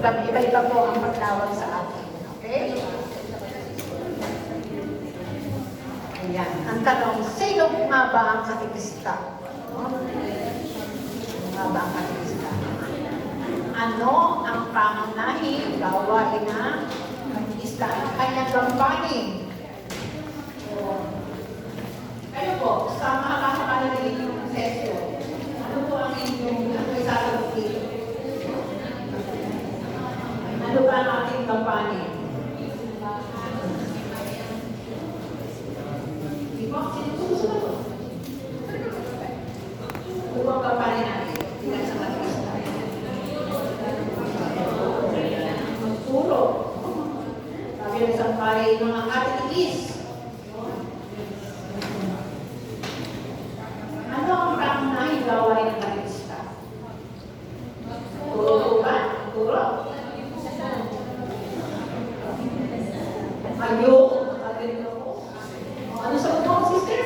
Iba-iba po ang pagtawag sa atin. Okay? Ayan. Ang tanong, sino nga ba ang katikista? Sino nga ba ang katikista? Ano ang pangunahing gawain ng katikista? Ang kanyang gampanin. Kayo po, sa makakakalalig ng sesyon, ano po ang inyong isasagot dito? Ano ba ang ating kampanin? Di ba? Sinususunod. Ano ba ang kampanin natin? Tingnan sa katikista. Magturo. Sabi ng isang pare, mga katitis. Ano ang pangunahing gawain ng katikista? Turo ba? Turo? Ayaw? Ano sa mga sister?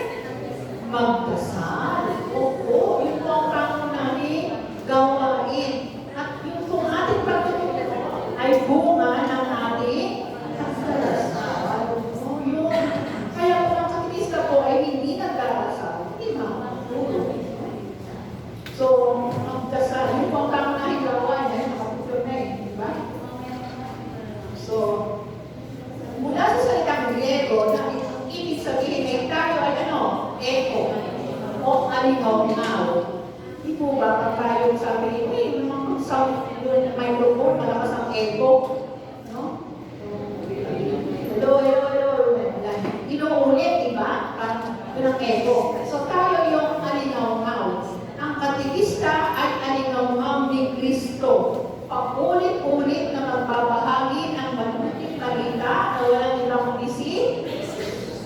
Magdasal. Oo, yun po ang pangunahing gawain. At yung kung ating pagtuturo ay bunga ng ating pagdasal. Yun. Kaya kung ang katikista po ay hindi nagdarasal, hindi makatulog. So, magdasal. Yun po ang pangunahing gawain. Nakaputol na eh. Diba? So, mula sa salitang Griego, na ibig sabihin ay tayo ay ano? Echo. O alinaw-naw. Di po ba pag tayo sabi, mga sound, yung microphone, malakas ang echo. No? Hello, hello, hello. Inuulit, diba? Yun ang echo. So tayo yung alinaw-naw. Ang katikista ay alinaw-naw ni Kristo. Paulit-ulit na magbabahagi ng mabuting balita na walang ibang kundi si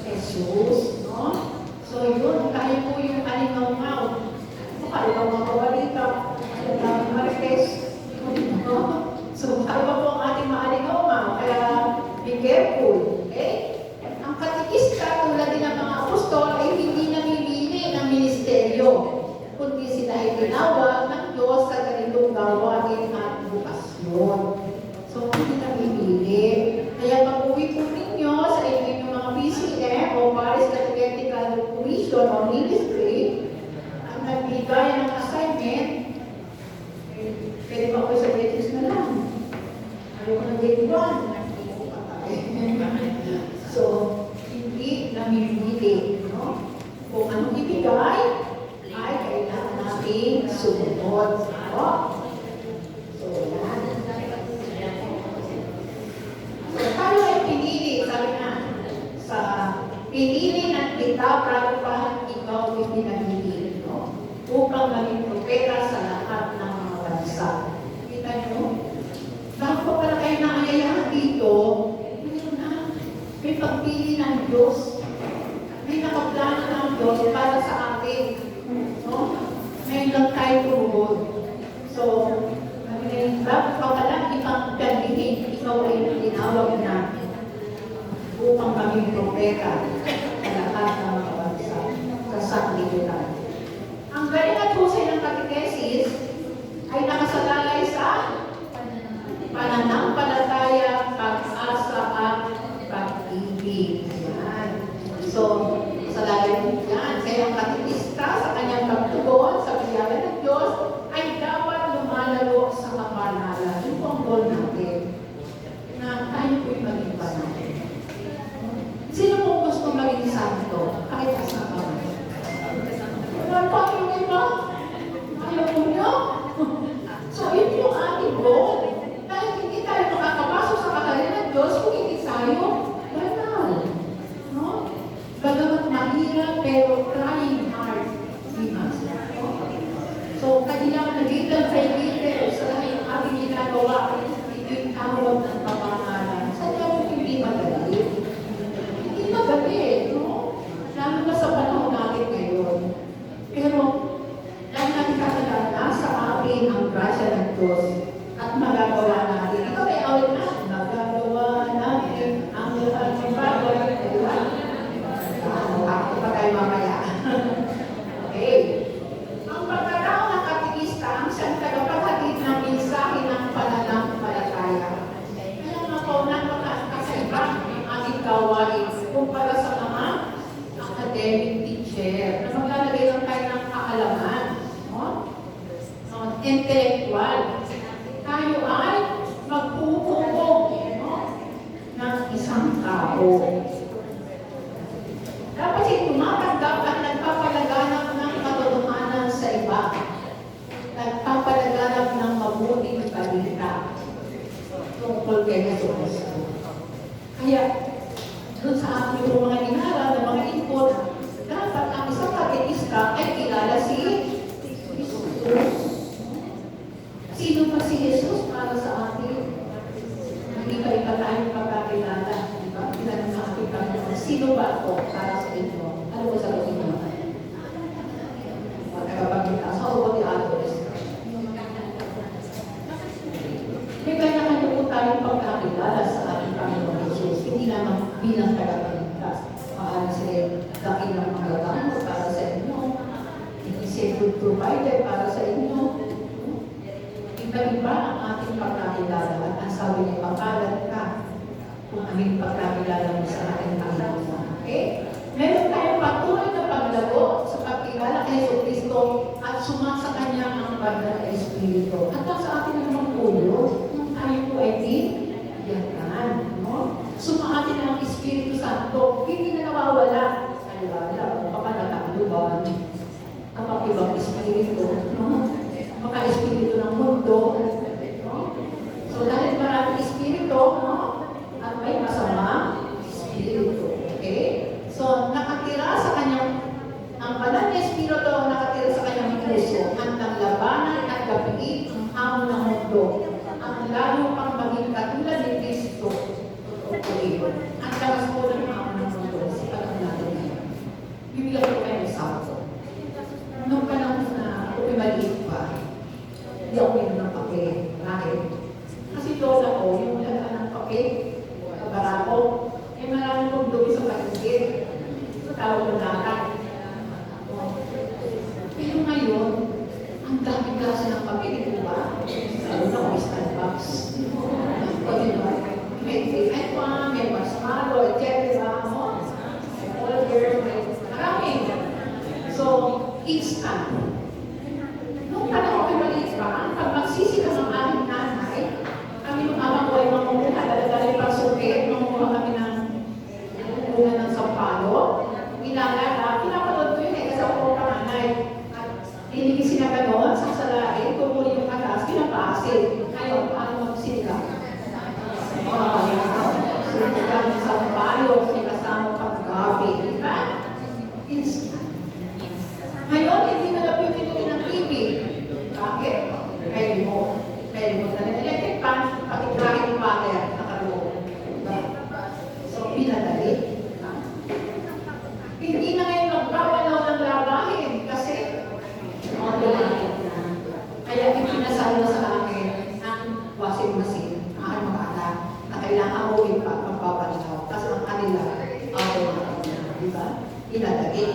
Jesus, no? So yun, tayo po yung alinaw-naw. Ikaw mga balita, Marquez, no? So tayo po ang ating maalinaw-naw, kaya be careful, okay? Ang katikista, tulad din ng mga apostol, ay hindi namimili ng ministeryo, kundi sila ay tinawag ng Diyos sa ganitong gawain at bukasyon. So, hindi namimili. Kaya pag-uwi po ninyo sa inyong mga PCM o Paris Catechetical Commission o Ministry, ang nagbigay ng assignment, pwede pa ko sa grade 6 na lang. Ayaw ko ng grade 1. So, hindi namimili. No? Kung anong ibigay, ay kailangan natin sumunod. No? So, yan. So, tayo ay pinili, sabi na, sa pinili ng kita para pa ikaw ay pinamili, no? Upang maging propeta sa lahat ng mga bansa. Kita nyo? Bago pa pala kayo naayayahan dito, mayroon na, may pagpili ng Diyos. May nakaplano ng Diyos para sa atin. No? Ngayon lang tayo tumuhod. So, bago pa pala ipagdalihin, ikaw ay tinawag natin upang maging propeta sa lahat ng mga bansa sa sanglibutan. Ang galing at husay ng katekesis ay nakasalalay sa pananampalataya, pag-asa at pag-ibig. Yan. So, sa lalim yan, kaya ang katekista sa kanyang pagtugon sa biyaya ng Diyos ay dapat lumalago sa kapanalan. Yun po ang goal natin. Na tayo po'y maging banal. Sino po gusto maging santo? Kahit asa pa man. Wala pa yung iba. Ayaw po nyo. So, yun yung ating goal. Dahil hindi tayo makakapasok sa kaharian ng Diyos kung hindi tayo banal. No? tao. Dapat siya tumatanggap at nagpapalaganap ng katotohanan sa iba. Nagpapalaganap ng mabuting balita tungkol kay Jesus. Kaya, doon sa ating mga inaral ng mga input, dapat ang isang katekista ay kilala si Jesus. Sino ba si Jesus para sa atin? Hindi pa iba tayong pagkakilala. Diba? Pinanong sa ating Panginoon, sino ba ako para sa inyo? Ano ba sagutin mo? Magkakapagkita. So, what the others? May kanya-kanya po tayong pagkakilala sa ating Panginoon Jesus. Hindi naman bilang tagapagligtas. Paano sila dakilang magagamot para sa inyo? Hindi siya good provider para sa inyo. Iba-iba ang ating pagkakilala at ang sabi niya, pagkalat ka kung aming pagkakilala mo sa ating Panginoon. Okay? Meron tayong patuloy na paglago sa pagkilala kay Jesucristo at sumasa kanya ang banal na Espiritu. At ang sa atin naman po yun, tayo po ay yakan. No? Sumaatin ang Espiritu Santo, hindi na nawawala. Ay wala, baka natakluban. Kapag ibang Espiritu, no? Baka Espiritu ng mundo. No? So dahil maraming Espiritu, no? At may masama Espiritu. Okay? So nakatira sa kanyang, ang banal na Espiritu nakatira sa kanyang puso, handang labanan at gapiin ang hamon ng mundo. Ang lalo pang maging katulad ni Kristo. Ang lakas po ng hamon ng mundo sa panahon natin ngayon. Bibigyan ko kayo ng sakto. Nung panahon na ako maliit pa, hindi ako meron ng kape. Bakit? Kasi lola ko, yung lagaan ng kape, barako, eh maraming kong dumi sa paligid. So, tawag ko lahat. Pero ngayon, ang dami klase ng kape, di ba? Lalo na may Starbucks. O, di ba? May T1, may marshmallow, etc. May burger, may maraming. So, instant. Nung panahon ko maliit pa, pag magsisika ng aming nanay, kami nung amang ko ay mamumuha, dala-dala yung pagsukit, mamumuha kami ng bunga ng sampalo, ilalala, pinapanood ko yun kasi ako po panganay. At linigisin na gano'n, sasalain, kumuli yung atas, pinapasin. Ngayon, paano magsika? Sinika ng sampalo, sinasama pang gabi, di ba? Instant. Ngayon, hindi na lang yung pinutin ng TV. Bakit? Remote. Remote na rin. Electric fan, patitrahin yung water, nakaroon. Diba? So, pinadali. Hindi na ngayon magbawalaw ng labahin kasi automatic na. Kaya ipinasalo sa akin ang washing machine, ang makata, na kailangan mo pa magbabalaw. Kasi ang kanila, automatic na. Diba? Pinadali.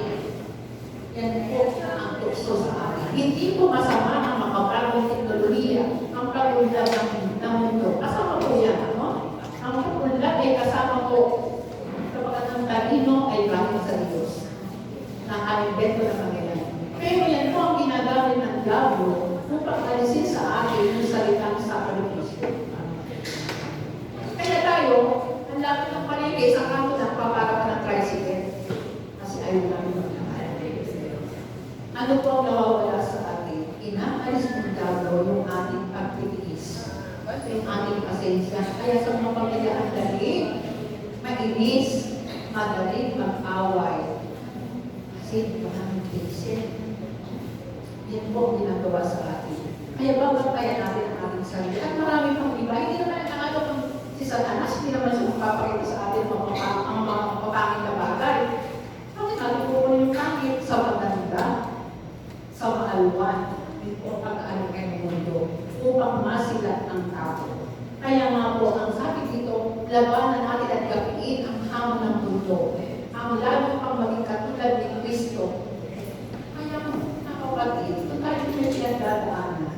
Yan po ang tukso sa akin. Hindi po masama ang makapagong teknolohiya, ang pag-unlad ng mundo. Kasama po yan, no? Ang pag-unlad ay kasama po kapag ang talino ay galing sa Diyos. Nakalimbento na Panginoon. Pero yan po ang ginagamit ng diablo upang alisin sa akin yung salitang sakripisyo. Kaya tayo, ang lapit ng palengke, sa kanto ng papara pa ng tricycle. Kasi ayaw namin ano po ang nawawala sa atin? Inaalis ng diablo yung ating pagtitiis, yung ating pasensya. Kaya sa mga pamilyaan dali, mainis, madali mag-away. Kasi maraming patient. Yan po ang ginagawa sa atin. Kaya babantayan natin ang ating sarili. At marami pang iba. Hindi naman ang ano kung si Satanas, hindi naman siya magpapakita sa atin ang mga papangit na bagay. Bakit natin pupunin yung pangit sa maganda? Sa maalwan, o pag-alagay ng mundo, upang masilat ang tao. Kaya nga po, ang sabi dito, labanan natin at gapiin ang hamon ng mundo. Ang lalo pang maging katulad ni Kristo. Kaya nakapatid, ito tayo may pinagdadaanan.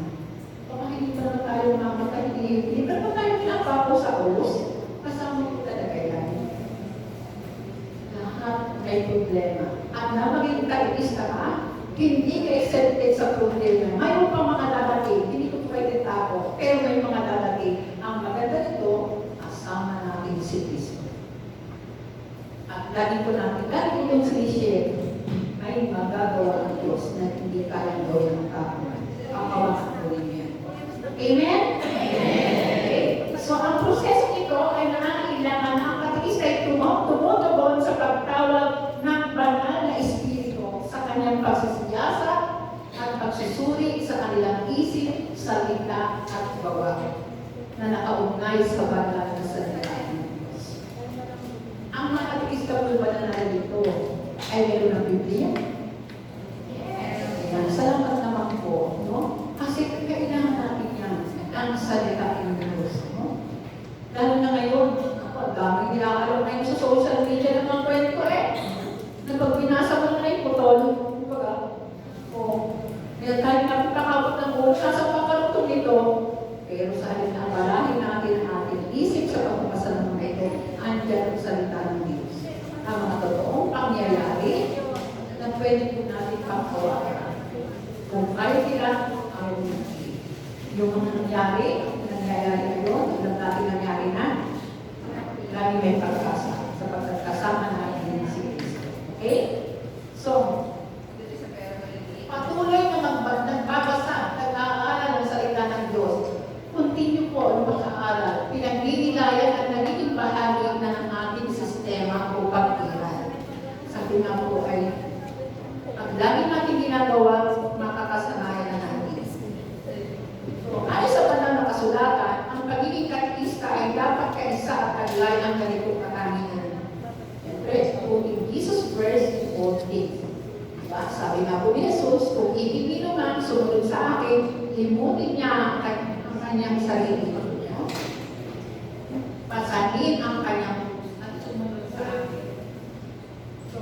Baka hindi pa naman tayo mamatay, hindi pa naman tayo pinapako sa ulos. Kasama ko talaga yan. Lahat may problema. At na maging kaibista ka, hindi ka accepted sa problema. Mayroon pa mga dadating, hindi ko pwede tako, pero may mga dadating. Ang maganda nito, asama natin si Kristo. lagi ko itong sinishare, ay magagawa ng Diyos na hindi kayang gawin ng tao. Pakawasan ko rin yan. Amen? Okay. So, ang proseso ito ay nangangailangan ang katikista ay tumutubon sa pagtawag ng banal na espiritu sa kanyang pagsisiyasa at pagsusuri sa kanilang isip, salita at gawa na nakaugnay sa banal na salita ng Diyos. Ang mga katikista po ba na narito ay meron ng Biblia? Yes. Salamat naman po, no? Kasi kailangan natin yan, ang salita ng Diyos, no? Lalo na ngayon, ang dami nilaalam ngayon sa social media ng mga kwento na pag binasa mo na yung putol, kumbaga, kahit napakakabot ng oras, sa pakalutong ito, pero sa halin na abalahin natin ang ating isip sa pagpapasa ng mga ito, andyan ang salita ng Diyos. Ang mga totoong pangyayari na pwede po natin pangkawakan. Kung kaya sila, ang yung mga nangyayari ngayon, yung dati nangyari na, lagi may pagkasa sa pagkakasama natin ng si Kristo. Okay? So, patuloy na nagbabasa, nag-aaral ng salita ng Diyos. Continue po ang pag-aaral. Pinaglililayan at nagiging bahagi na ng ating sistema o pag-iral. Sabi nga po ay, pag lagi natin ginagawa, makakasanayan na natin. So, ayon sa banal na kasulatan, ang pagiging katikista ay dapat kaisa at kaglay ang ganitong katangian. Siyempre, putting Jesus first in all things. Diba? Sabi nga po ni Jesus, kung ibig man sumunod sa akin, limutin niya ang kanyang sarili. No? Pasanin ang kanyang at sumunod sa akin. So,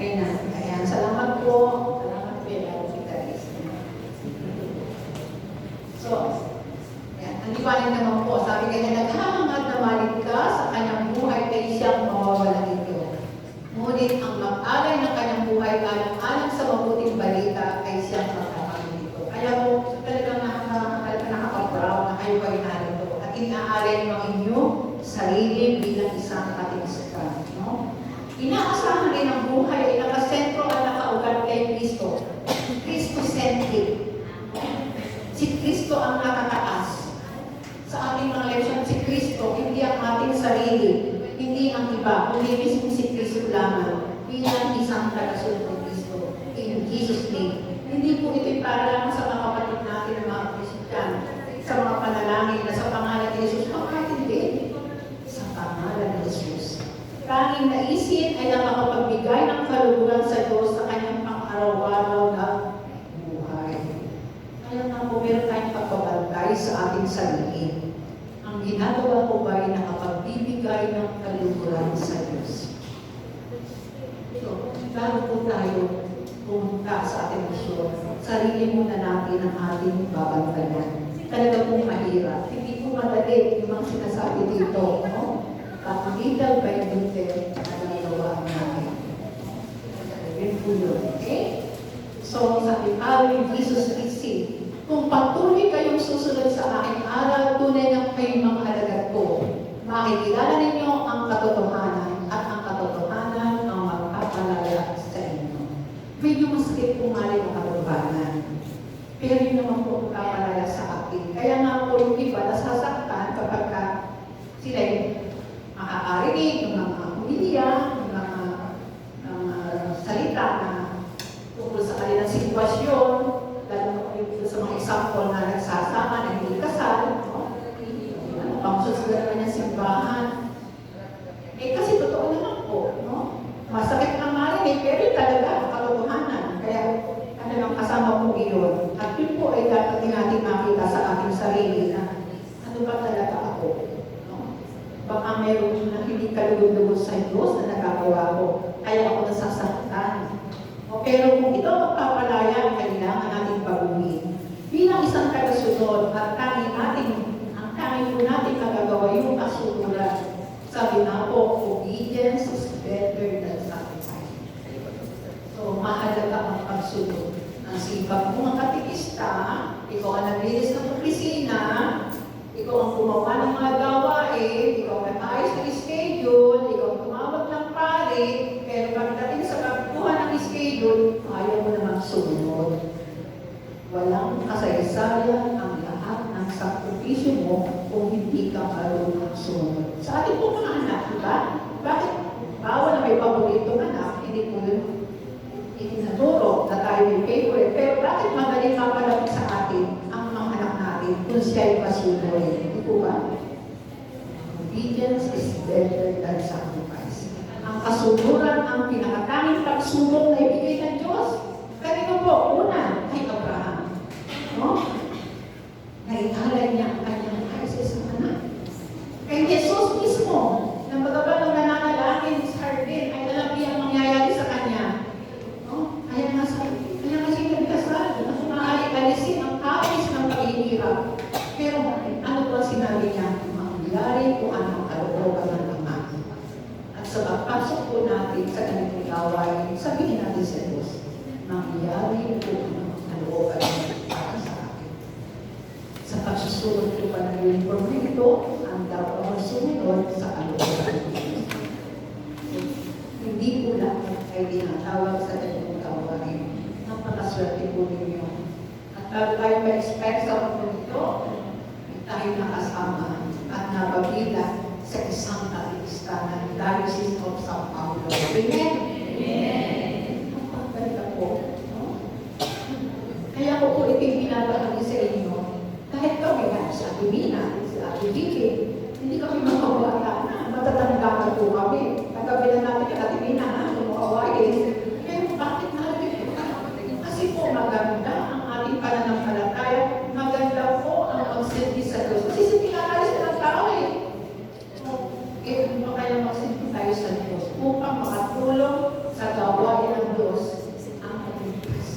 ayan, salamat po. Salamat po yung Vitalis. So, ayan, ang liwanag naman po. Sabi kanya, naghahangad na malig ka sa kanyang buhay kay siyang mawawala nito. Ngunit ang mag-alay ng kanyang buhay alang-alang sa mabuting balita ay siyang magkakaroon nito. Kaya po, talagang nakaka-proud na kayo ay narito. At inaalay mo ang inyong sarili bilang isang katingista. No? Inaasahan din ang buhay ay nakasentro at nakaugat kay Kristo. Kristo-centric. Si Kristo ang nakataas. Sa ating mga leksyon, si Kristo, hindi ang ating sarili, hindi ang iba, kundi mismo si Kristo lamang, bilang isang tagasunod ng Kristo. In Jesus' name. Hindi po ito'y para lang sa mga kapatid natin ng mga Kristiyan, sa mga panalangin na sa pangalan ni Jesus. Bakit hindi? Sa pangalan ni Jesus. Tanging naisin ay ang makapagbigay ng kaluguran sa Diyos sa kanyang pang-araw-araw na buhay. Kaya nga po meron tayong pagbabantay sa ating sarili. Ang ginagawa ko ba ay nakapagbibigay ng kaluguran sa Diyos? So, bago po tayo pumunta sa ating misyon, sarili muna natin ang ating babantayan. Talaga pong mahirap. Hindi po madali yung mga sinasabi dito, no? At little by little na nagawa natin. Yun po yun. Okay? So, sabi, in Jesus Christ, kung patuloy kayong susunod sa aking aral, tunay na kayong mga alagad ko. Makikilala ninyo ang katotohanan at ang katotohanan ang magpapalaya sa inyo. Medyo masakit kung mali ang katotohanan. Pero yun naman po magpapalaya sa akin. Kaya nga po yung iba nasasaktan kapag sila yung makakarinig ng mga humilya, ng ako. No? Baka meron na hindi kalugod-lugod sa Diyos na nagagawa ko, kaya ako nasasaktan. Pero kung ito magpapalaya, kailangan natin baguhin. Bilang isang tagasunod at ang tanging po natin nagagawa yung kasunod. Sabi na po, obedience is better than sacrifice. So, mahalaga ang pagsunod. Ang sipag mo mga katikista, ikaw ang naglinis ng opisina, ikaw ang gumawa ng mga gawain, ikaw ang nag-ayos ng schedule, ikaw ang tumawag ng pare, pero pagdating sa pagkuha ng schedule, ayaw mo namang sumunod. Walang kasaysayan ang lahat ng sakripisyo mo kung hindi ka marunong sumunod. Sa ating po mga anak, diba? Bakit? Bawal na may paboritong anak, hindi po yun itinaturo na tayo may favorite. Pero bakit magaling mapalapit sa atin ang mga anak natin kung siya'y pasunod? Hindi po ba? Obedience is better than sacrifice. Ang kasunduran ang pinakatanging pagsulong na ibigay ng Diyos. Kanino po? Una, kay Abraham. No? Naitalay niya ang kanyang kaisang anak. Kay Jesus mismo, na magabang ng nananalangin sa hardin, ay alam niya ang mangyayari sa kanya. No? Kaya nga siya nagkasal, na kumaalit-alisin ang kapis ng paghihirap. Pero ano po ang sinabi niya? Mangyayari kung ano ang kalooban ng Ama. At sa pagpasok po natin sa ganitong gawain, sabihin natin sa Diyos, mangyayari kung ano ang kalooban para sa akin. Sa pagsusunod ko pa ng uniform na ito, ang dapat ang sumunod sa kalooban ng Diyos. Hindi po lahat ay tinatawag sa ganitong gawain. Napakaswerte po ninyo. At bago tayo ma-expect sa mundo nito, tayo nakasama at nababila sa isang katikistanan, Diocese of Sao Paulo. Amen? Amen. Napakaganda po. No? Kaya ko po ipinabahagi sa inyo, kahit kami nga sa Atimina, sa Atibiki, hindi kami makawala na, matatanda na po kami. Nagkabilan natin ang Atimina na, lumukawain. Pero bakit natin? Kasi po maganda ang ating pananampalataya, maganda po ang magsilbi sa Diyos. Kasi sinilakalis na ng tao eh. Ano kaya magsilbi tayo sa Diyos upang makatulong sa gawain ng Diyos ang kaligtas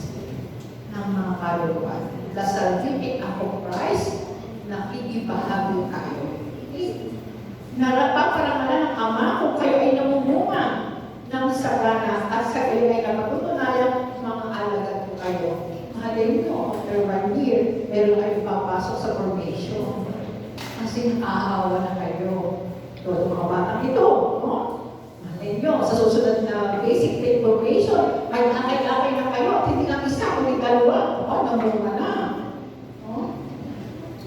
ng mga kaluluwa. The salvific act of Christ na ibibahagi tayo. Narapaparangalan ng Ama kung kayo ay namumunga ng sagana at sa kayo ay napatutunayan, mga alagad ko kayo. Mahalin nyo, after 1 year, meron kayo papasok sa formation. Kasi aahawa na kayo. Ito, mga batang ito, no? Mahalin nyo, sa susunod na basic information, ay nakakilakay na kayo at hindi lang isa, kundi dalawa. Namunga na. No?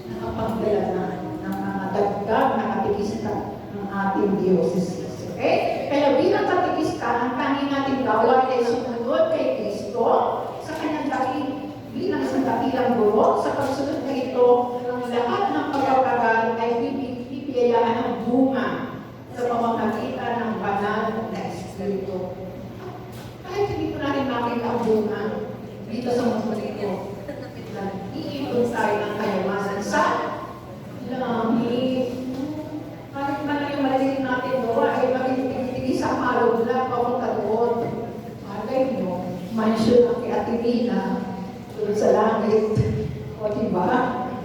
Nakapagdala na ng mga dagdag na katikista ng ating diocese. Okay? Kaya bilang katikista, ang tanging natin gawain ay sumunod kay Kristo sa kanyang bilang isang dakilang guro. Sa pagsunod na ito, ang lahat ng pagpapagal ay bibiyayaan ng bunga sa pamamagitan ng banal na Espiritu. Kahit hindi ko na rin makita ang bunga dito sa mundo nito, iipon tayo ng kayamanan sa langit. Kahit man lang yung maliliit natin doon, ay magiging sa malog lang, papunta doon. Malay nyo, mansion ang kay Atimina, doon sa langit. O diba?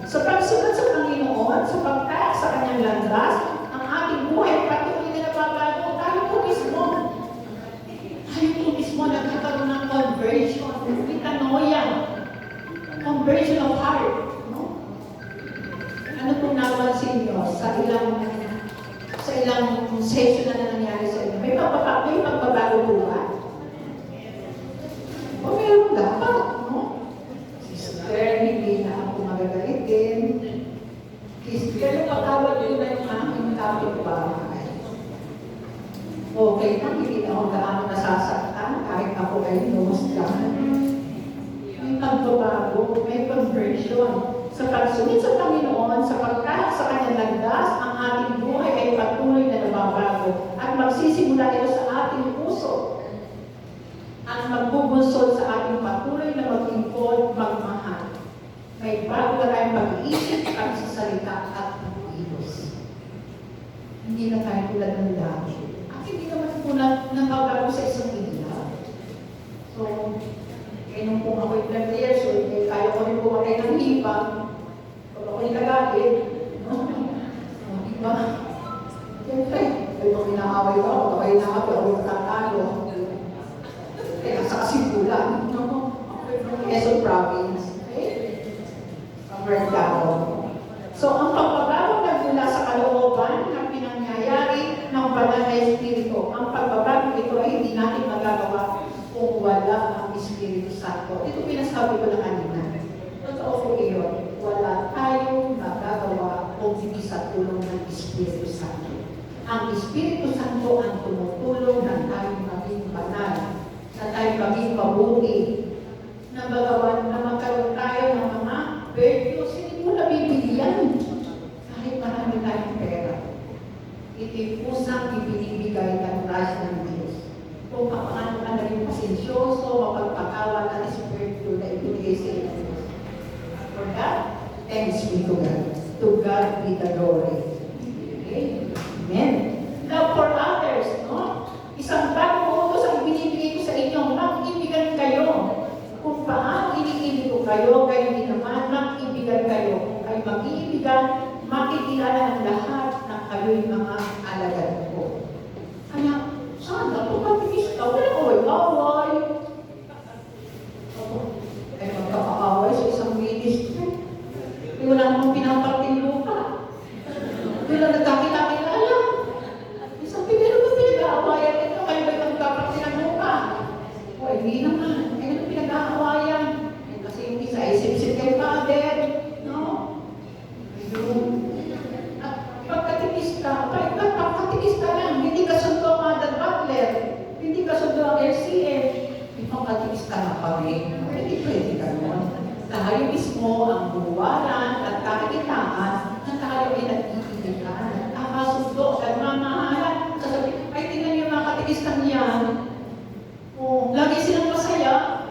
Sa pagsunod sa Panginoon, sapagkat sa kanyang landas, ang ating buhay patuloy na nababago. Tayo po mismo nagkakaroon ng conversion, metanoia, conversion of heart. No? Ano pong napansin nyo sa ilang session na nangyari sa inyo? May pagbabago po ba? O meron dapat, no? Sister, hindi na ako magagalit din. Pero patawad ko na yung aking kapitbahay. Okay lang, hindi na ako gaano nasasaktan kahit ako ay lumusgan. May pagbabago, may conversion. Sa pagsunod sa Panginoon, sapagkat sa kanyang landas, ang ating buhay ay patuloy na nababago at magsisimula ito sa ating puso at magbubunsod sa ating patuloy na mag-impod, magmahal. May bago na tayong pag-iisip, pagsasalita at pag-ilos. Hindi na tayo tulad ng dati. At hindi naman po nagbabago sa isang bigla. So, nung po ako'y 20 years old, kaya ko rin pumatay ng hipag. Pag ako'y nagagit, diba? Siyempre, ay pag inaaway ko ako, kapag inaaway ako, natatalo. Kaya sa kasimpulan, ako'y from Quezon Province. Mercado. So, ang pagbabago nagmula sa kalooban ng pinangyayari ng banal na Espiritu. Ang pagbabago ito ay hindi natin magagawa kung wala ang Espiritu Santo. Ito pinasabi ko na kanina. Totoo po iyon. Wala tayong magagawa kung hindi sa tulong ng Espiritu Santo. Ang Espiritu Santo ang tumutulong na tayong maging banal, na tayong maging mabuti, na magawa na magkaroon tayo ng mga virtues, hindi mo nabibigyan. Kahit marami tayong pera. Ito'y pusang ibinibigay ng grasya ng Diyos. Kung paano ka naging pasensyoso, mapagpakawa ng Espiritu na ibigay sa iyo ng Diyos. For that, thanks be to God. To God be the glory. Okay? Amen. Now for others, no? Isang bagong utos ang ibinibigay ko sa inyo, mag-ibigan kayo. Kung paano iniibig ko kayo, kayo din naman, mag-ibigan kayo. Kung kayo mag-iibigan, makikilala ng lahat na kayo'y mga alagad ko. Kaya, sana, kung kapigis ka, walang away-away. Ay magkakaaway sa isang ministry. Wala namang pinaparting lupa. Wala nagkakilala. Isang pinero ba pinag-aawayan ito? Kayo ba'y magkaparting ng lupa? O, hindi naman. Pinag-aawayan. Kasi yung isa ay sip-sip kay Father. No? Ayun. At pagkatikista, pagkatikista lang, hindi ka sundo ang Mother Butler, hindi ka sundo ang RCF, ipagkatikista na kami. Hindi pwede ka nun. Tayo mismo ang buwalan at kakitaan na tayo ay nag-iibigan. Nakasundo at mamahalan. Sasabihin, ay tingnan yung mga katikista niyan. Oh, lagi silang masaya.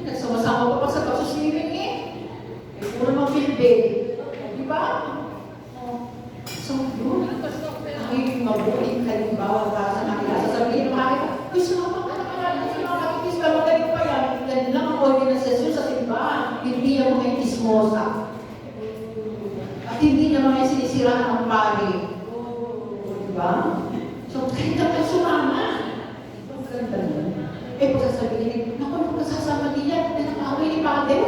Nagsama-sama pa sa kasuswimming eh. Eh, puro naman bilbil. Diba? Oh. So, yun. Ay, mabuting halimbawa para sa nakilala. Sasabihin ng makita, uy, sumama ka na kalala. Sa mga kakikis ka, magaling pa yan. Yan lang ang ordinance sa Jesus sa simbahan. Hindi ang mga ismosa. At hindi na mga sinisiraan ng pari. Diba? So, kahit ka sumama. Ang ganda nun. Eh, pagsasabihin, naku, kasasama niya, na nakaway ni Padre.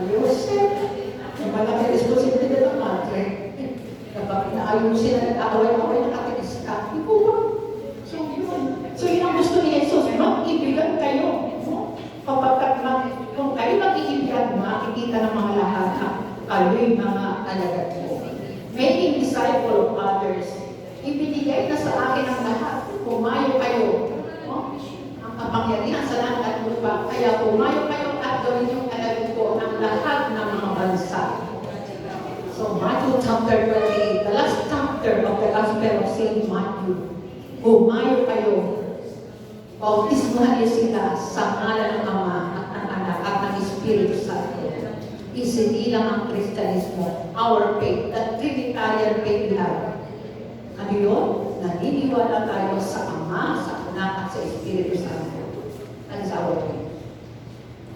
Yosef, yung malaki responsibilidad ng Padre. Kapag inaayusin na nag-aaway-away ng katikista, di po ba? So, yun. So, yun ang gusto ni Jesus, mag-ibigan kayo. Kapag kung kayo mag-iibigan, makikita ng mga lahat na kayo'y mga alagad ko. Making disciple of others. Ibinigay na sa akin ang lahat. Pumayo kayo. Kapangyarihan sa langit at lupa. Kaya pumayo kayo at gawin yung alagad ko ng lahat ng mga bansa. So, Matthew chapter 28, the last chapter of the Gospel of St. Matthew. Pumayo kayo. Bautismuhan niyo sila sa ngalan ng Ama at ng Anak at ng Espiritu Santo. Isinilang ang Kristyanismo, our faith, the Trinitarian faith life. Ano yun? Naniniwala tayo sa Ama, sa Anak at sa Espiritu Santo. Ano sa our faith?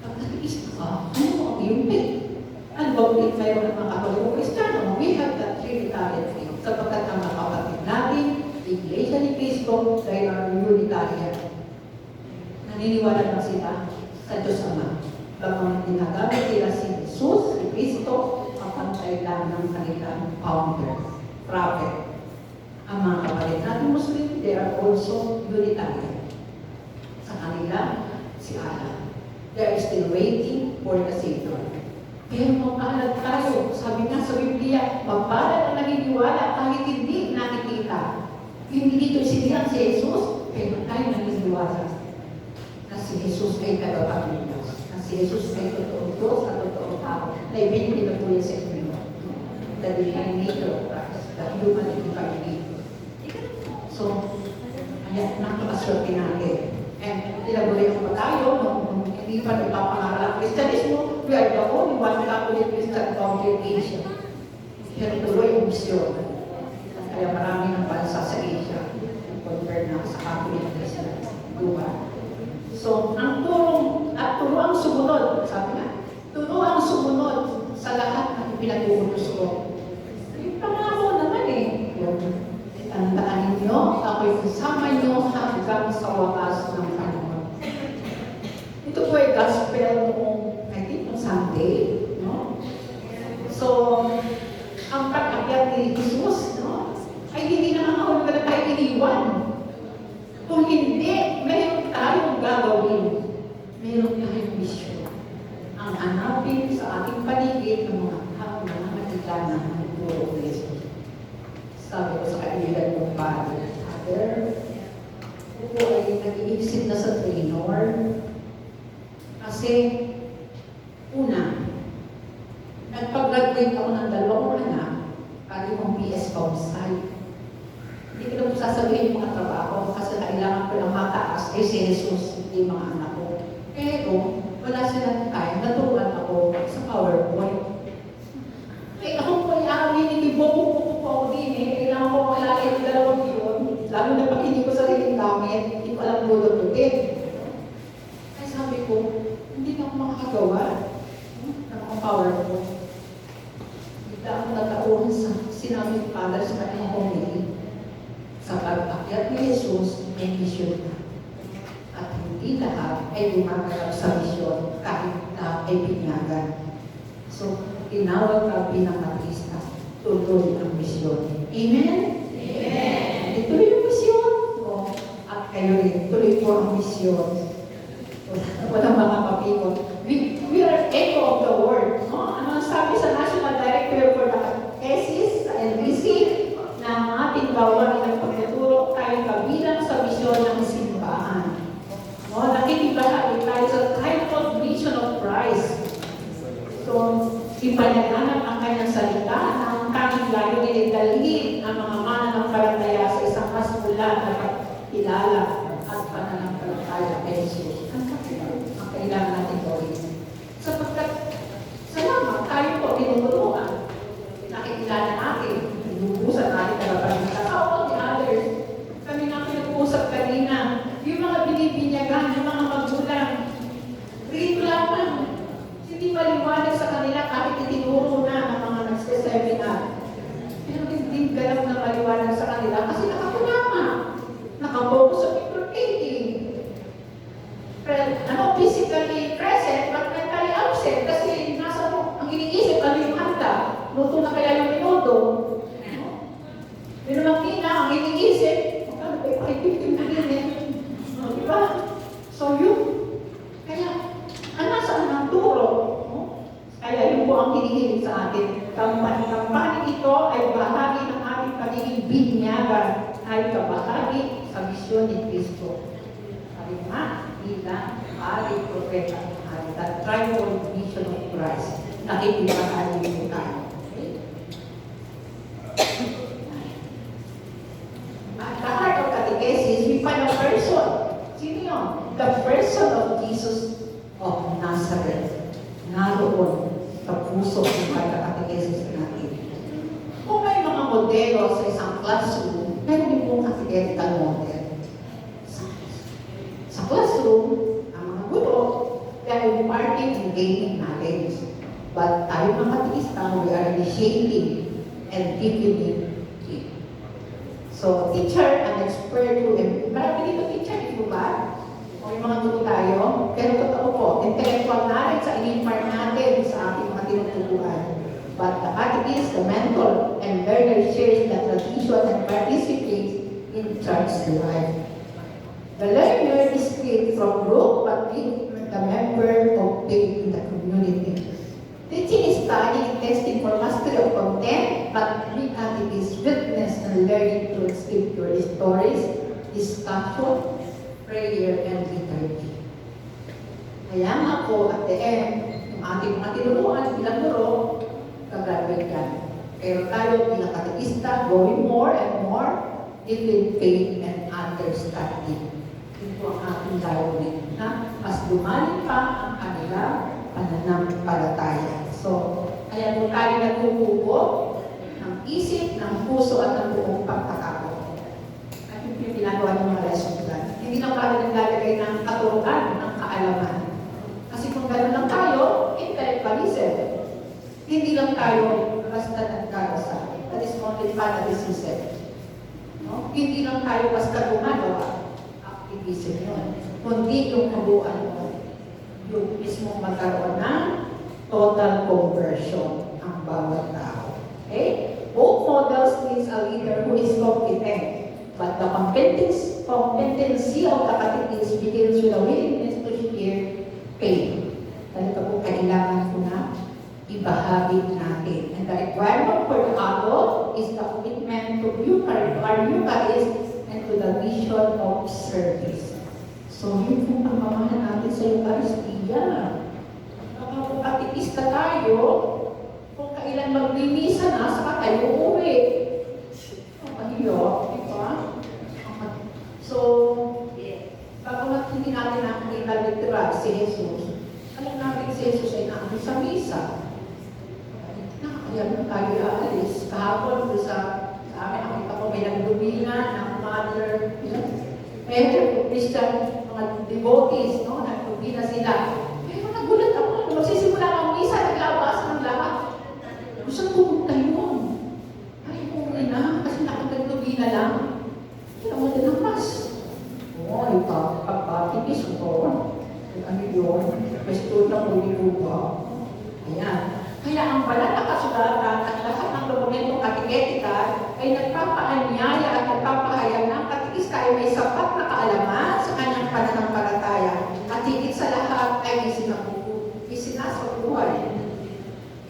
Pagkatigis ka, ano mo ang iyong faith? Ano ba ulit mayroon ng mga Katoliko Kristiyano? We have the Trinitarian faith. Sapagkat ang mga kapatid natin, Iglesia ni Cristo, they are Unitarian. Naniniwala na sila sa Diyos Ama. Bagang ginagamit nila si Jesus, si Cristo, ang pantay lang ng kanilang founder, prophet. Ang mga kapatid natin Muslim, they are also Unitarian. Sa kanila, si Allah. They are still waiting for the Savior. Pero mapalad tayo. Sabi nga sa Biblia, mapalad ang naniniwala kahit hindi nakikita. Hindi dito isinihan si Jesus, pero tayo naniniwala na si Jesus ay tagapagligtas. Na si Jesus ay totoong Diyos at totoong tao. Na ibinigay na po yan sa inyo. The divine nature of Christ. The human and divine nature. So, ayan, nakakaswerte natin. And ilabuloy pa tayo, nung hindi pa ipapangaral ang Kristyanismo, we are the only one Catholic Christian congregation. Pero tuloy ang misyon. Kaya marami pag-akyat ni Jesus, no? Ay hindi naman ako na tayo iniwan. Kung hindi, mayroon tayong gagawin. Mayroon tayong misyon. Ang hanapin sa ating paligid ng mga tao na nakikita ng puro Jesus. Sabi ko sa kaibigan kong Father, ako ay nag-iisip na sa trainer. Kasi, una, nagpag-graduate ako ng 2 anak, pari kong PS Council. Hindi ko na po sasabihin yung mga trabaho kasi kailangan ko lang mataas ay si Jesus, hindi mga anak ko. Pero, wala silang time, naturuan ako sa PowerPoint. Eh, ako po ay nilibo po ako din eh. Kailangan ko malaki yung 2 yun. Lalo na pag hindi ko sariling gamit, hindi ko alam lulututin. Kaya sabi ko, hindi na ako makakagawa ng PowerPoint. Bigla ako natauhan sa sinabi ng Father sa kanyang homily. Sa pag-akyat ni Jesus, may mission na. At hindi lahat ay gumagalap sa mission kahit na ay binyagan. So, tinawag ka bilang artista, tuloy ang mission. Amen? Amen! Ituloy yung mission. At kayo rin, tuloy po ang mission. Walang mga papikot. We are echo of the word. No? Ano ang sabi sa National Director for the Thesis sa NBC na ang ating gawain ng pagtuturo tayo kabilang sa misyon ng simbahan. No? Nakikibahagi tayo sa trifold mission of Christ. So, ipalaganap ang kanyang salita na ang tanging layunin ay dalhin ang mga mananampalataya sa isang mas mula na pagkilala at pananampalataya kay Jesus. Ang kailangan natin gawin. Sapagkat, salamat, tayo po tinuturuan. Nakikilala natin, inubusan natin na kapag all the others. Kami nga pinag-uusap kanina, yung mga binibinyagan, yung mga magulang, rito lamang, hindi maliwanag sa kanila kahit itinuro na ng mga nagseseminar. Pero hindi ganap na maliwanag sa kanila kasi nakakunama. Nakapokus sa people thinking. Physically present but mentally absent kasi nasa mo, ang iniisip, ano yung handa? Luto na kaya yung minuto. Pero makina, ang iniisip, magkano ba yung pakipipin na rin eh? Diba? So yun. Kaya, saan ang turo? Kaya yun po ang hinihiling sa atin. Kampanya ito ay bahagi ng ating pagiging binyagan ay kabahagi sa misyon ni Kristo. Sabi nga, bilang hari, propeta, hari, that trifold mission of Christ. Nakikibahagi po tayo. At the heart of catechesis, we find a person. Sino yun? The person of Jesus of Nazareth. Naroon sa puso ng catechesis natin. Kung may mga modelo sa isang classroom, meron din pong catechetical model. Sa classroom, ang mga guro, they are imparting and gaining knowledge. But tayo mga katekista, we are initiating and deepening it. So, teacher, an expert who, marami dito teacher, ito ba? O yung mga guro tayo, pero totoo po, intellectual knowledge sa in-impart natin sa ating mga tinuturuan. But the catechist, the mentor, and learner shares the tradition and participates in church life. The learner is freed from root, but being the member of faith in the community. Teaching is studying and testing for mastery of content, but being catechist witness and learning through scripture stories, discussion, prayer, and liturgy. Kaya nga po, at the end, yung ating mga tinuruan bilang guro, kagraduate yan. Pero tayo bilang katekista, going more and more in faith and understanding. Ito ang ating layunin na mas lumalim pa ang kanilang pananampalataya. So, kaya po tayo nagkukupo ng isip, ng puso at ng buong pagkakao. At yung ginagawa ng mga lesson plan. Hindi lang tayo naglalagay ng katuruan, ng kaalaman. Kasi kung gano'n lang tayo, intellectualism. Hindi lang tayo basta nagkarasa. That is only fanaticism. No? Hindi lang tayo basta gumagawa. Activism yun. Kundi yung kabuuan mo. Yung mismo magkaroon ng total conversion ang bawat tao. Okay? Both models needs a leader who is competent, but the competency of the catechist begins with a willingness to share pain. Talaga po kailangan ko na ibahagi natin. And the requirement for the adult is the commitment to Eucharist and to the mission of service. So yun po ang pamahal natin sa Eucharistia. Kapag katikista tayo, kung kailan magmimisa na, saka tayo uuwi. Mahilo, di ba? So, bagamat hindi natin nakikita literal si Jesus, alam natin si Jesus ay namin sa misa. Kaya nung tayo aalis, kahapon sa amin, nakita ko may nagdumina ng mother, medyo Christian, mga devotees, no? Nagdumina sila. Pero nagulat ako, nung magsisimula ang misa, naglabas ng lahat. Gusto pumunta yun. Ay, umuwi na, kasi nakagdumina lang. Kaya mo din ang mas. Oo, pagpapipis ko. Ano yun? Pwesto na muli ko ba? Ayan. Kaya ang banal na kasulatan at lahat ng dokumentong kateketika ay nagpapaanyaya at nagpapahayag ng katekista ay may sapat na kaalaman sa kanyang pananampalataya at higit sa lahat ay isinasabuhay.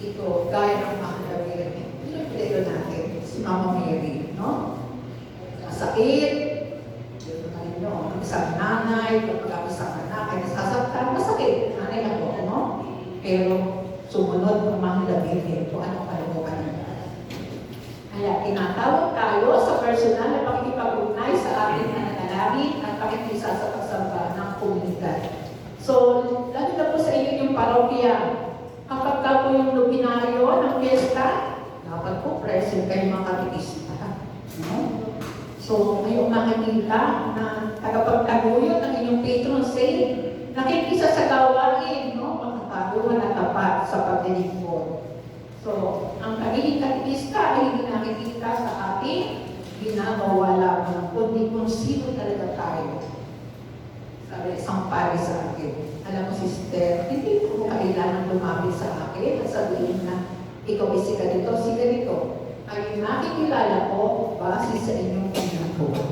Ito, gaya ng Mahal na Virgen. Pinapilito natin, si Mama Mary, no? Masakit, yun naman yun, ang isang nanay, kapag ang isang anak ay nasasaktan, masakit, nanay ako, no? Pero, sumunod ng Mahal na Virgen, kung anong kalooban nila. Kaya tinatawag tayo sa personal na pakikipag-ugnay sa ating nananalangin at pakikisa sa pagsamba ng komunidad. So, lalo na po sa inyo yung parokya. Kapag ka po yung lubinaryo ng fiesta, dapat po present kayo mga katekista. No? So, ngayong makikita na tagapagtaguyod ng inyong patron saint, nakikisa sa gawain, no? Makataguan at tapat sa paglilingkod. So, ang pagiging katekista ay hindi nakikita sa ating ginagawa lamang, kundi kung sino talaga tayo. Sabi, isang pari sa akin. Alam mo, sister, hindi ko kailangan lumapit sa akin at sabihin na ikaw ay si ganito. Ay nakikilala ko base sa inyong ginagawa.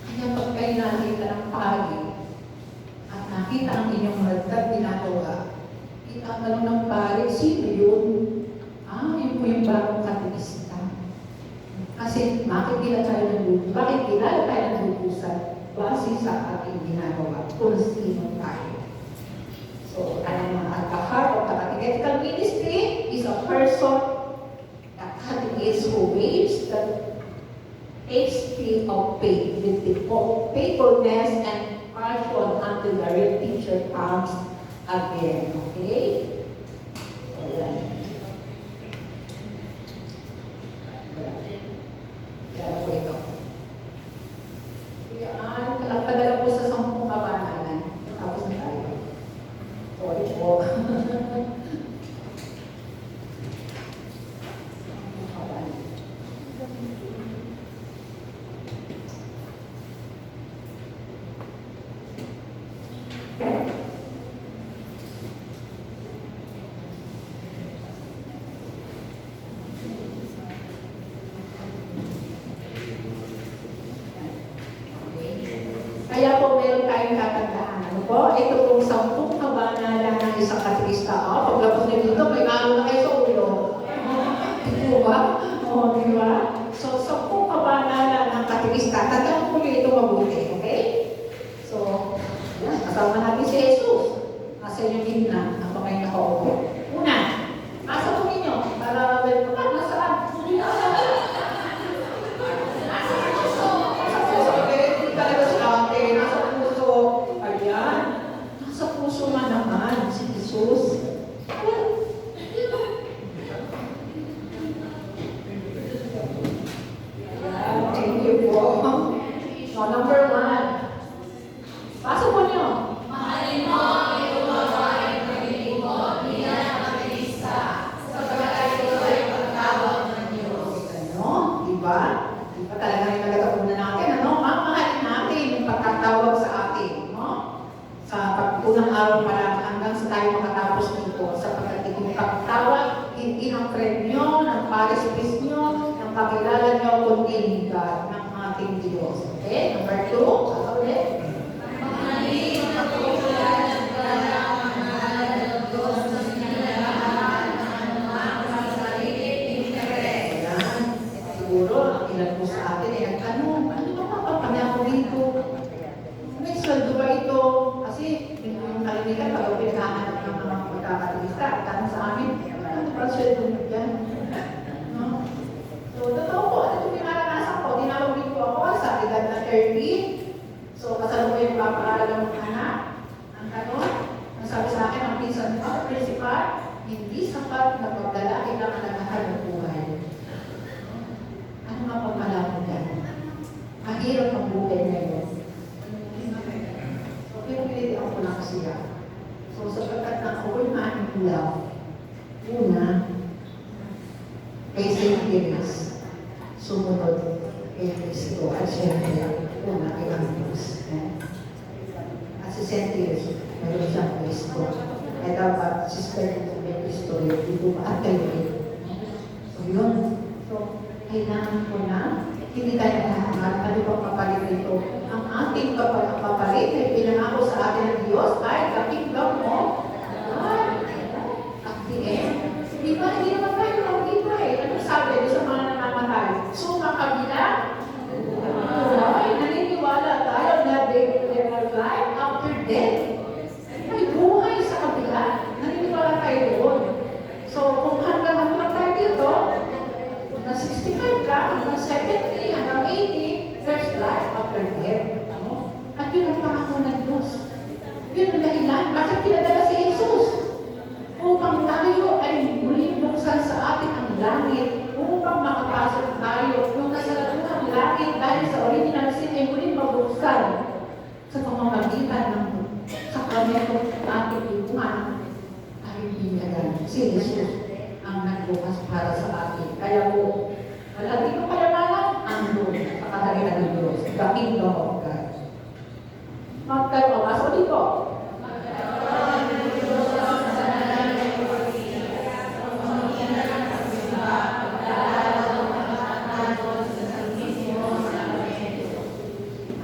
Kaya pag kayo nakita ng pari at nakita ang inyong magdag ginagawa, itatanong ng pari, sino yun? Yun po yung bagong katekista. Kasi makikilala tayo ng lubusan base sa ating ginagawa, kung sino tayo. So, at the heart of the catechetical ministry is a person, a catechist who waves that takes free of faith with faithfulness and passion until the real teacher comes again. Okay? So, yan. Yan po ito. Yan, kalagpadala po sa 10 kabanalan. Tapos na tayo. Sorry po. Kaya po meron tayong tatandaan. Ano po? Ito pong 10 kabanalan ng isang katekista. Paglabas na dito, may ano na kayo sa ulo. Di ba? Di ba? So, 10 kabanalan ng katekista. Tandaan po nyo ito mabuti. Okay? So, yan. Kasama natin si Jesus. Nasa inyong gitna. Ako kayo nakaupo. Una, nasa po ninyo. Para, nasaan? Jesus. Thank you po. So, number 1. Pasok po niyo. Mahalin mo ito ay paglilingkod niya ng katekista sapagkat ito ay pagtawag ng Diyos. Ano? Diba? Diba talaga yung nagatapunan natin? Ano? Mamahalin natin yung pagkatawag sa atin. No? Sa pagpunang araw para hanggang sa tayo makatapos nito sapagkat itong pagtawag, hindi ng premyo ng pare nais-pis nyo, ng kakilala nyo, kundi God ng ating Diyos. Okay? Number 2, ano ulit? Siguro, ilan po sa atin ay nagtanong, ano ba kapag ako dito? May sweldo ba ito? Kasi yung kalimitan, pag pinaghahanap ng mga magkakatalista, tanong sa amin, ano ba sweldo mo dyan? No? So, totoo po, ano yung pinaranasan ko? Tinawag dito ako sa edad na 30. So, kasama ko yung papaaral ng mga anak. Ang tanong, ang sabi sa akin, ang pinsan ko, principal, hindi sapat na pagdala, kailangan nagkakal ng buhay. Ano nga pagkala mo dyan? Mahirap ang buhay ngayon. So, pinipili ako lang siya. So, sapagkat na ako'y manipulaw, una, kay St. Dennis, sumunod kay Cristo, at siyempre, una kay Angus. At si St. Dennis, meron siyang Cristo. Kaya dapat, sister ko may Cristo, dito at kayo. So, yun. So, kailangan ko na, hindi tayo nakahangat, ano bang kapalit nito? Ang ating kapalit ay pinangako sa atin ng Diyos ay the kingdom of God. At the end, di ba, hindi naman tayo nakikita eh. Ano sabi doon sa mga namamatay? So, makabila, ay, naniniwala tayo na there are life after death. May buhay sa kabila. Naniniwala tayo doon. So, kung hanggang tayo dito, na 65 ka, hanggang 70, hanggang 80, there's life after death. At yun ang pangako ng Diyos. Yun ang dahilan. Bakit pinadala si Jesus? Upang tayo ay muling buksan sa atin ang langit, upang makapasok tayo yung kasalanan ng langit dahil sa original sin ay muling mabuksan sa pamamagitan ng sakramento ng ating ibuhan ay binyagan. Si Jesus ang nagbukas para sa atin. Kaya po, wala dito kayamanan, ang doon sa kaharian ng Diyos, the kingdom of God. Magkaroon, aso dito.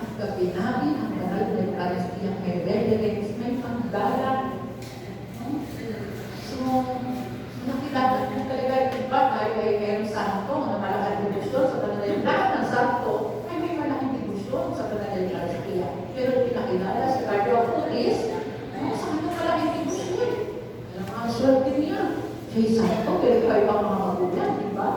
At gabi namin, ang banal na Eucharistiyang may reverence, may panggalang. So, nakilala ko talaga iba tayo ay mayroong santo na malaking debosyon sa banal na lahat ng santo ay may malaking debosyon sa banal na Eucharistia. Pero pinakilala si Cardinal Pulis, sa kanya malaking debosyon. Alam ang swerte niya. Siya'y santo, pero kayo ang mga magulang, di ba?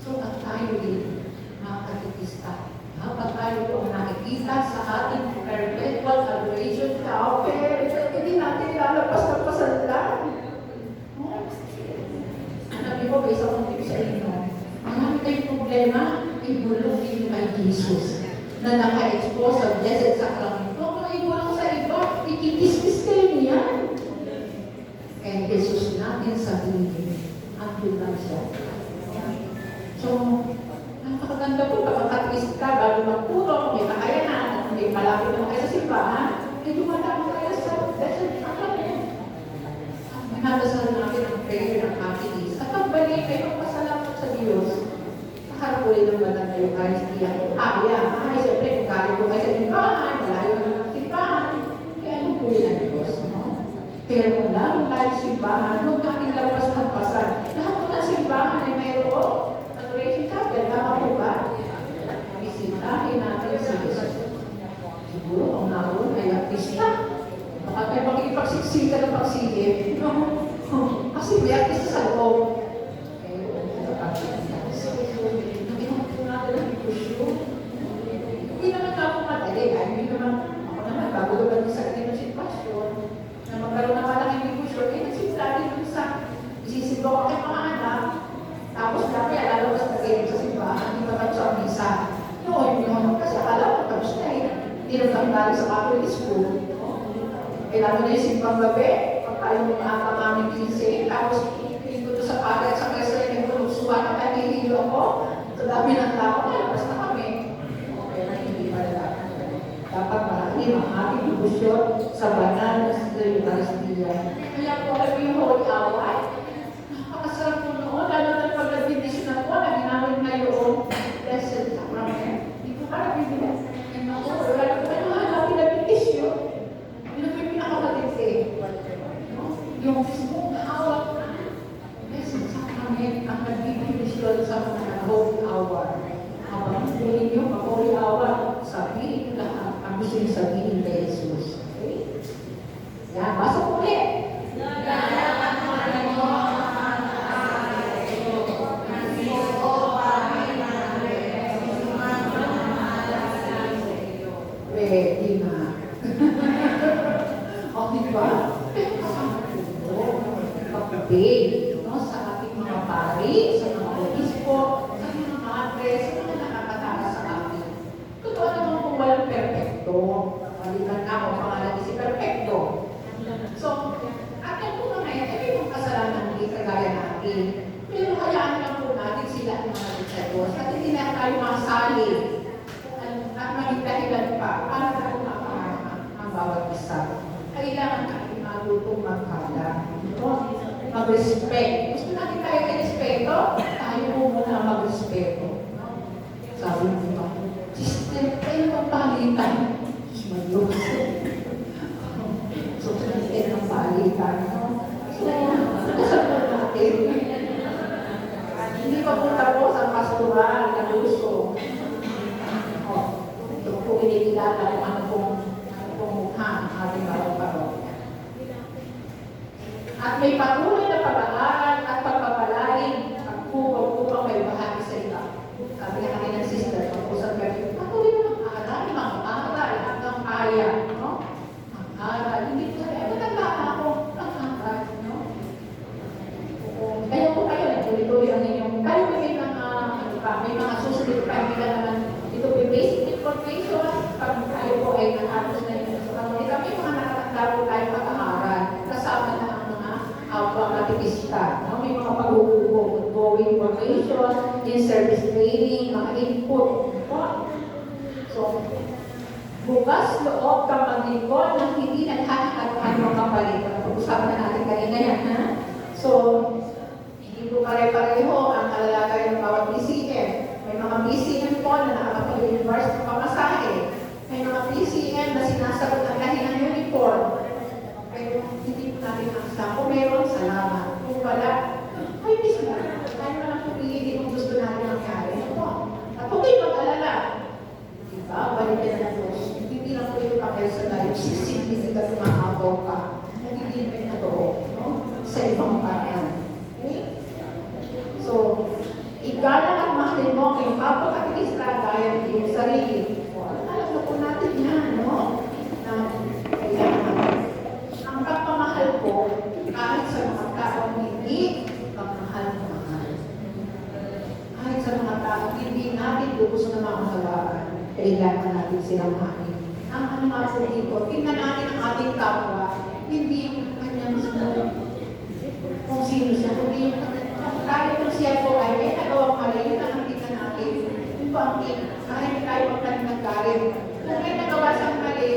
So, at tayo din, mga katikista, kapag tayo po ang nakikita sa ating perpetual adoration now, pero hindi natin lalabas ng pasandalan. Sabi ko, may isang tip sa inyo. Marami tayong problema, ibulong ninyo kay Jesus na naka-expose sa Blessed Sacrament. Kung ibulong sa iba, ikikiskis kayo niya. Kaya Jesus natin sabihin, ang lang siya. So, napakaganda po, pagkakatis ka, bago magpuro, may kakayanan, may malapit naman kayo sa simbahan, ay dumadama kayo sa Blessed Sacrament. Minadasal natin ang prayer ng Catholics. At pagbalik kayo, pasalamat sa Diyos. Nakaharap ulit ng banal na Eucharistia. Ay, siyempre, kung galing ko kayo sa simbahan, malayo na ng simbahan, kaya ano po yun ang Diyos, no? Pero kung lalong tayo sa simbahan, huwag natin labas ng pasan. Lahat po ng simbahan ay mayroon. Adoration chapel, tama po ba? Bisitahin natin si Jesus. Siguro, ang naroon ay artista. Baka may makikipagsiksika ng pagsigit. Kasi may artista sa loob. Hindi naman ako madali. Hindi naman, ako naman, bago naman sa ganito sitwasyon, na magkaroon na malaking dibusyon, nagsimula din sa isisimba ko kay mga anak, tapos dati alalabas na kayo sa simbahan, hindi ba tapos ang misa. Noon, kasi akala ko tapos na eh. Hindi naman kami galing sa Catholic school. Kailangan na yung simbang gabi, pagkayo ng mga kamaming 15, tapos hindi ko sa pagkat at sa kesa yung nagpunugsuwa na kanililo ako. Sa dami ng tao, lalabas na kami. Okay na, hindi pala. Dapat marami ang ating debosyon sa banal na Eucharistia. Kaya po kami yung Holy Hour, napakasarap po noon, lalo na pag nagbibisyon ng yung sabihin kay Jesus. Okay? Yan, basa po ulit. Pwede na. O, diba? Pag-pay, no? Sa ating mga pari, sa mga obispo, sa mga madre, sa mga nakakatara sa atin. Totoo naman kung walang perfecto. Maliban ako, pangalan ni si perfecto. So, atin po na ngayon, ay may mga kasalanan hindi kagaya natin. Pero hayaan lang po natin sila ang mga diktados at hindi na tayo masali at maging dahilan pa para tayo makaharap ang bawat isa. Kailangan natin matutong magkala. Mag-respect. Gusto natin tayo i-respeto, tayo po muna mag-respeto. Sabi mo ba, sister, tayo magpalitan. Mag-Diyos. So, natin ang palitan. So, nasagot natin. Hindi pa po tapos ang pastoral na gusto. Ito po inikilala kung ano pong mukha ang ating bawang parokya. At may patuloy na pag-aaral at pagpapalain upang may bahagi sa iba. Sabi nga kami ng sister, pag-usap kami, patuloy na mag-aaral, mag-aaral hanggang kaya. No? Mag-aaral, hindi ko sabi, matanda ako, mag-aaral. No? Kaya po kayo, tuloy-tuloy ang inyong, kayo may mga susunod pa, hindi ka naman, ito po basic information, pag tayo po ay nakapos na yun. So, kami mga nakatanda po tayo pag-aaral, kasama na ang mga aktivista, no? May mga pag-uubog, ongoing information, in-service training, mga input. No? So, bukas loob ka maglingkod ng hindi naghahanap ng kapalit. Pag-usapan natin kanina yan, ha? So, hindi po pare-pareho ang kalalagay ng bawat BCM. May mga BCM po na nakakapag-reverse ng pamasahe. May mga BCM na sinasagot ang lahi ng uniform. Pero hindi po natin makasama. Kung meron, salamat. Kung wala, ay mismo. Tayo na lang pupiliin kung gusto natin mangyari. At huwag kayo mag-alala. Diba? Balikin na po. Hindi lang po ito papel sa tayo. Sisignifica at maabaw pa. Nagiging may natoo. No? Sa ibang paraan. Okay? So, igalang at mahalin mo kayong kapag-atilista gaya ng iyong sarili. Alam na po natin yan, no? Na kailangan. Ang pagpamahal ko, kahit sa mga taong hindi pagmahal na mahal. Kahit sa mga taong hindi natin lubos na mamahalaan, kailangan natin silang mahalin. Ang ano nga po dito, tingnan natin ang ating kapwa, hindi yung kanyang kung sino siya, kundi yung kahit kung siya po ay may nagawang mali, yun ang nakita natin. Yung po ang kahit tayo magtanim ng galit. Kung may nagawa siyang mali,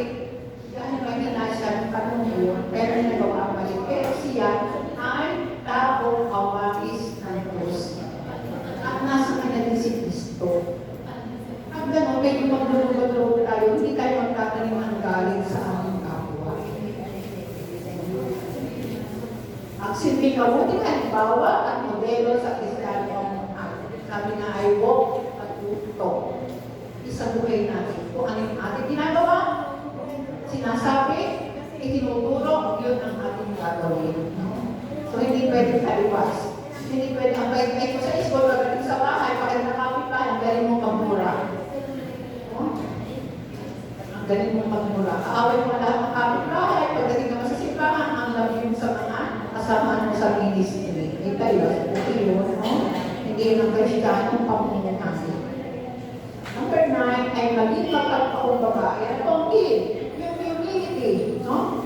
dahil mahina siya ng panong yun, pero may nagawa ang mali. Pero siya ay taong kawakis ng Diyos. At nasa kanya din si Kristo. At gano'n, medyo magdulog-dulog tayo, hindi tayo magtatanim ng galit sa aming kapwa. Ang silbing mabuting halimbawa at modelo sa Kristiyano sabi nga ay walk at tuto. Isang buhay natin. Kung ano yung ating ginagawa, sinasabi, itinuturo, yun ang ating gagawin. So, hindi pwedeng taliwas. Hindi pwedeng ang pwedeng ko sa school, pagdating sa bahay, pag nakapit pa, ang galing mong magmura. Ang galing mong magmura. Kaaway mo lahat ng kapit-bahay, pagdating naman sa simbahan, ang labi sa mga kasama mo sa ministry. Ito yun, okay yun, no? Hindi yun ang Kristiyanong pamumuhay. Number 9 ay maging magpagpakumbaba. Yan ang yung humility, no?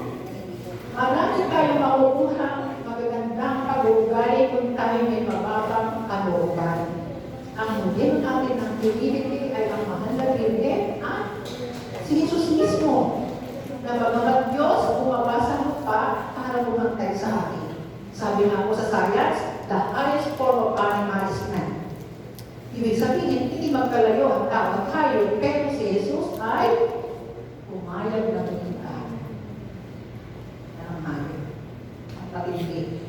Marami tayong makukuha magagandang pag-uugali kung tayo may mababang kalooban. Ang modelo natin ng humility ay ang mahal na Biblia at si Jesus mismo na mga Diyos bumaba sa lupa para bumantay sa atin. Sabi nga po sa science, the highest form of animal is man. Ibig sabihin, hindi magkalayo ang tao at hayop, pero si Jesus ay pumayag na tumita. Ang hayop. Ang pag-ibig,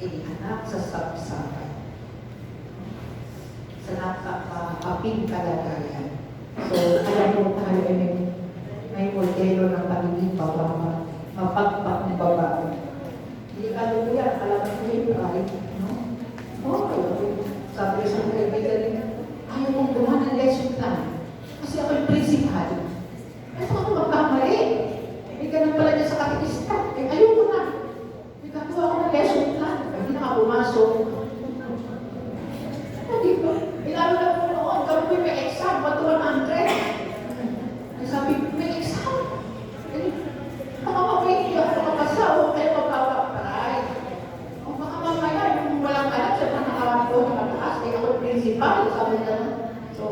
inianak sa sapsapan. Sa napakaping kalagayan. So, alam mo tayo ay may modelo ng pagiging pababa, mapagpakumbaba. Hindi ka luya, alam mo yung pride, no? Oo, sabi sa mga kaibigan, ayaw mong gumawa ng lesson plan. Kasi ako yung principal. Ito ako magkamali. May ganun pala niya sa katikista. Ayaw ko na. May gagawa ako ng lesson plan. Hindi na ako pumasok. Hindi ba? Ilalo na po noon, gawin ko may exam, 1 to 100. Sabi, may exam. Baka mamaya hindi ako makapasa o kayo magpapaparay. O baka mamaya yung walang alam, siya pa nakapo na mataas. Kaya ako principal, sabi na. So,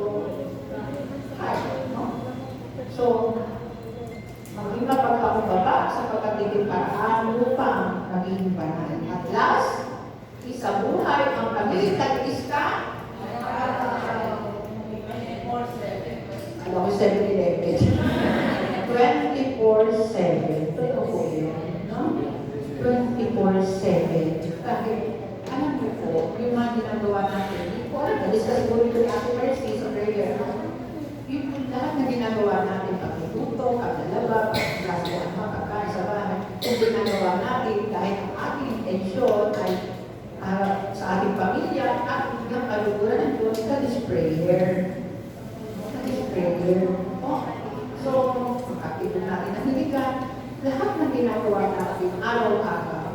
no? So, maging mapagpakumbaba sa pagkatitig paraan upang maging banal. At last, isa buhay ang pagiging katikista. Alam ko 7-11. 24/7. Ito po yun. No? 24/7. Kasi, alam mo po, yung mga ginagawa natin, hindi ko alam, na-discuss ko ito yung Ate Mercy sa prayer. Yung lahat na ginagawa natin, pagluto, paglalaba, pagkakasama, pagkain sa bahay, yung ginagawa natin dahil ang ating intensyon ay sa ating pamilya at yung kaluguran ng Diyos, that is prayer. That is prayer. Oh. So, pagkakita natin ang hinigan, lahat ng ginagawa natin araw-araw,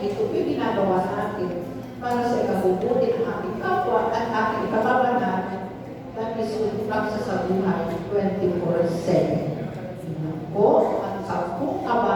ito yung ginagawa natin para sa ikabubuti ng ating kapwa at ating ikababanan, that is yung pagsasabuhay 24/7. Ko at 10 kababayan